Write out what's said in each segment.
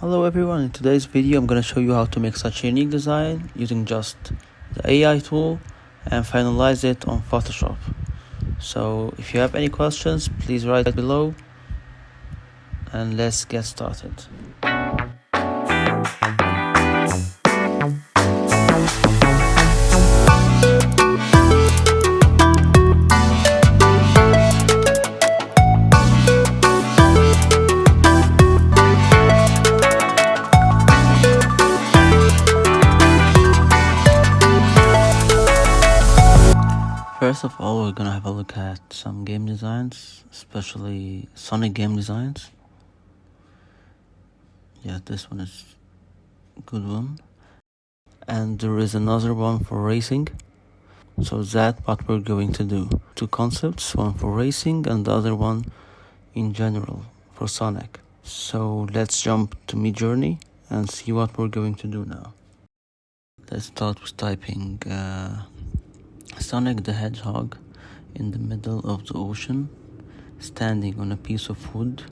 Hello everyone, in today's video I'm going to show you how to make such a unique design using just the AI tool and finalize it on Photoshop. So if you have any questions, please write below and let's get started. First of all, we're gonna have a look at some game designs, especially Sonic game designs. Yeah, this one is a good one. And there is another one for racing. So that's what we're going to do. Two concepts, one for racing and the other one in general for Sonic. So let's jump to Midjourney and see what we're going to do now. Let's start with typing Sonic the Hedgehog in the middle of the ocean, standing on a piece of wood,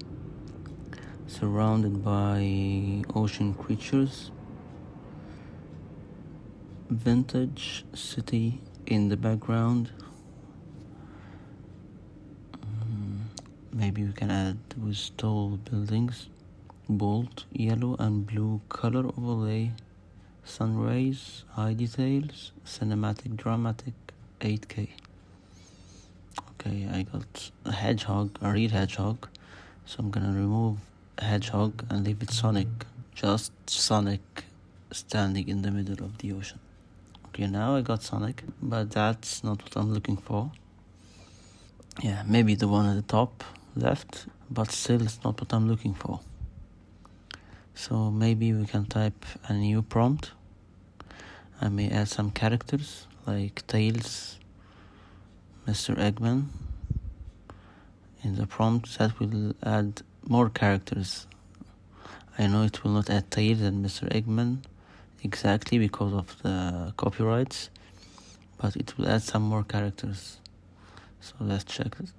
surrounded by ocean creatures, vintage city in the background. Maybe we can add with tall buildings, bold yellow and blue color overlay, sun rays, high details, cinematic, dramatic, 8K. Okay, I got a hedgehog, a real hedgehog, so I'm gonna remove hedgehog and leave it Sonic, just Sonic standing in the middle of the ocean. Okay, now I got Sonic, but that's not what I'm looking for. Yeah, maybe the one at the top left, but still it's not what I'm looking for. So maybe we can type a new prompt. I may add some characters like Tails, Mr. Eggman. In the prompt that will add more characters. I know it will not add Tails and Mr. Eggman exactly because of the copyrights, but it will add some more characters. So let's check it.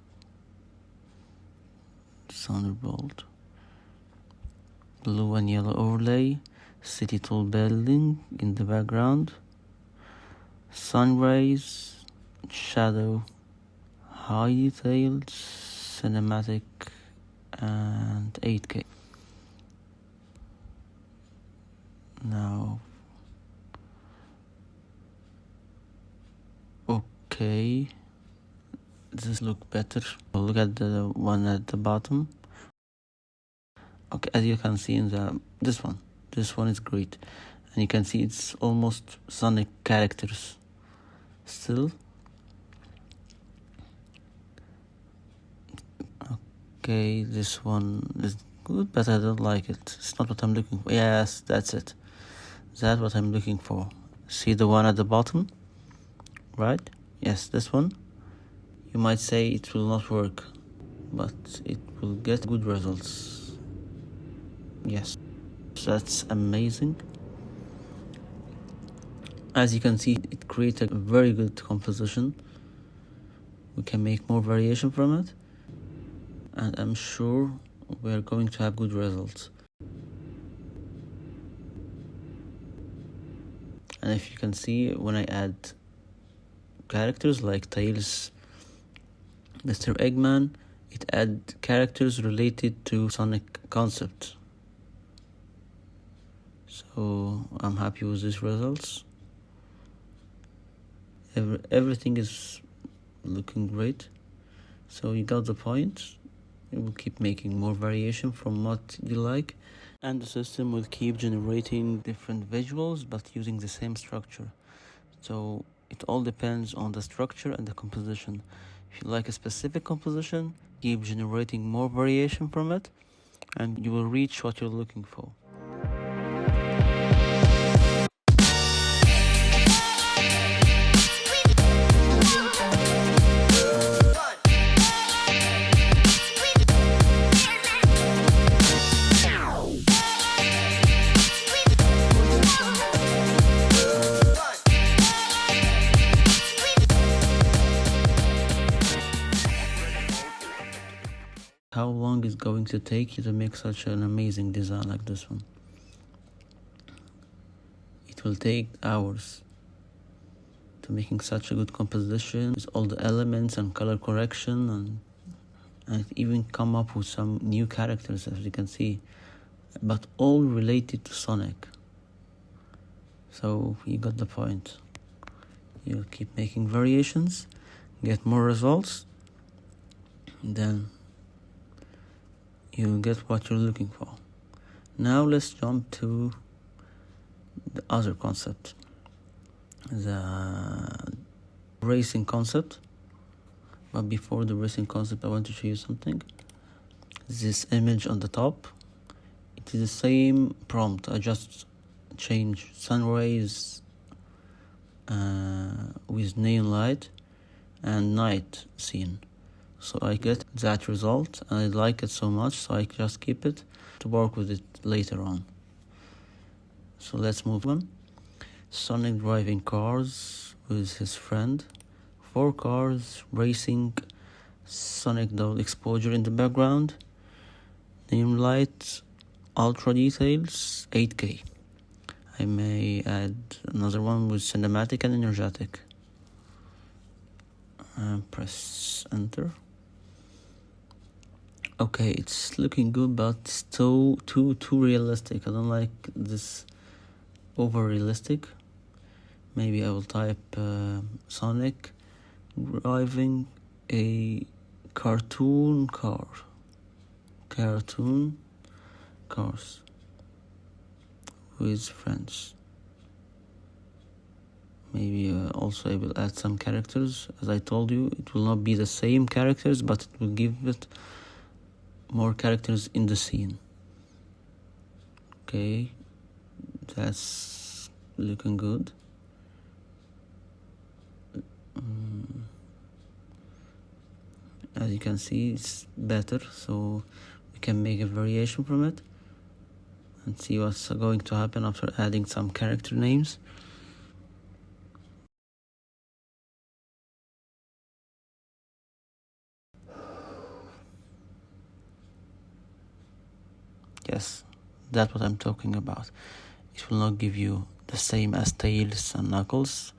Thunderbolt, blue and yellow overlay, city tall building in the background, sun rays, shadow, high details, cinematic, and 8K. Now, okay, this look better. Look at the one at the bottom. Okay, as you can see in this one is great, and you can see it's almost Sonic characters still. Okay, this one is good, but I don't like it. It's not what I'm looking for. Yes, that's it. That's what I'm looking for. See the one at the bottom, right? Yes, this one. You might say it will not work, but it will get good results. Yes, that's amazing. As you can see, it created a very good composition. We can make more variation from it, and I'm sure we're going to have good results. And if you can see, when I add characters like Tails, Mr. Eggman, it adds characters related to Sonic concept. So I'm happy with these results. Everything is looking great. So you got the point. It will keep making more variation from what you like, and the system will keep generating different visuals but using the same structure. So it all depends on the structure and the composition. If you like a specific composition, keep generating more variation from it and you will reach what you're looking for. How long is going to take you to make such an amazing design like this one? It will take hours to making such a good composition with all the elements and color correction, and even come up with some new characters, as you can see, but all related to Sonic. So you got the point. You keep making variations, get more results, then you get what you're looking for. Now let's jump to the other concept, the racing concept. But before the racing concept, I want to show you something. This image on the top, it is the same prompt. I just change sun rays with neon light and night scene, so I get that result, and I like it so much, so I just keep it to work with it later on. So let's move on. Sonic driving cars with his friend. 4 cars racing. Sonic double exposure in the background. Neon lights, ultra details, 8K. I may add another one with cinematic and energetic. Press enter. Okay, it's looking good, but still too realistic. I don't like this over realistic. Maybe I will type Sonic driving a cartoon cars. With friends. Maybe also I will add some characters. As I told you, it will not be the same characters, but it will give it more characters in the scene. Okay, that's looking good. As you can see, it's better, so we can make a variation from it and see what's going to happen after adding some character names. Yes, that's what I'm talking about. It will not give you the same as Tails and Knuckles,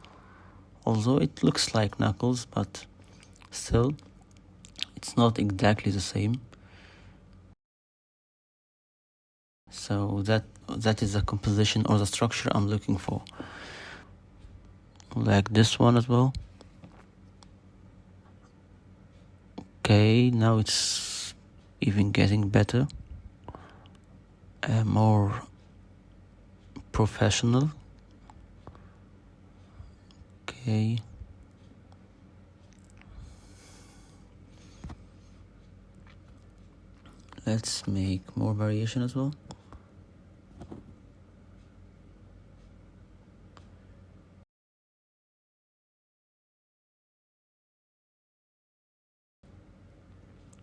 although it looks like Knuckles, but still it's not exactly the same. So that is the composition or the structure I'm looking for. Like this one as well. Okay, now it's even getting better. More professional. Okay. Let's make more variation as well.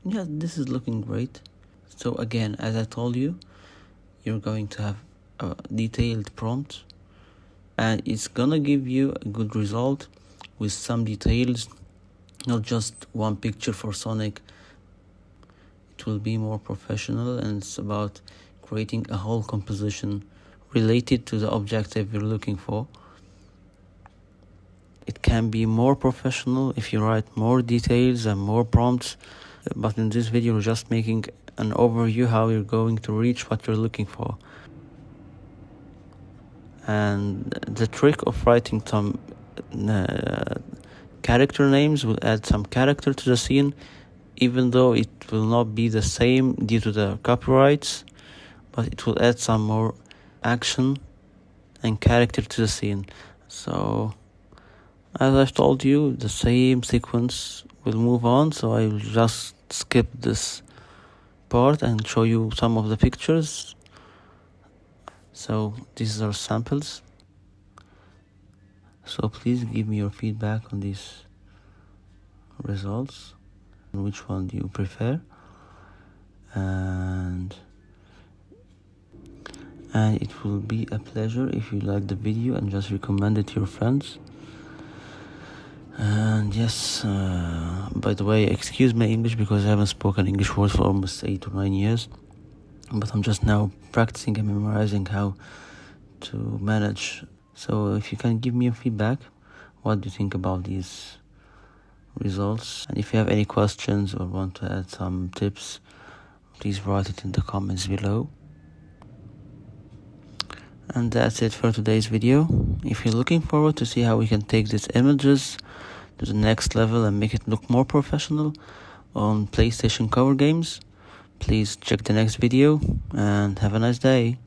Yeah, this is looking great. So again, as I told you, you're going to have a detailed prompt, and it's gonna give you a good result with some details, not just one picture for Sonic. It will be more professional, and it's about creating a whole composition related to the objective you're looking for. It can be more professional if you write more details and more prompts, but in this video we're just making an overview how you're going to reach what you're looking for. And the trick of writing some character names will add some character to the scene, even though it will not be the same due to the copyrights, but it will add some more action and character to the scene. So as I've told you, the same sequence will move on, so I will just skip this part and show you some of the pictures. So these are samples. So please give me your feedback on these results and which one do you prefer. And it will be a pleasure if you like the video and just recommend it to your friends. And yes, by the way, excuse my English because I haven't spoken English words for almost 8 or 9 years, but I'm just now practicing and memorizing how to manage So if you can give me your feedback, what do you think about these results? And if you have any questions or want to add some tips, please write it in the comments below. And that's it for today's video. If you're looking forward to see how we can take these images to the next level and make it look more professional on PlayStation cover games, please check the next video and have a nice day.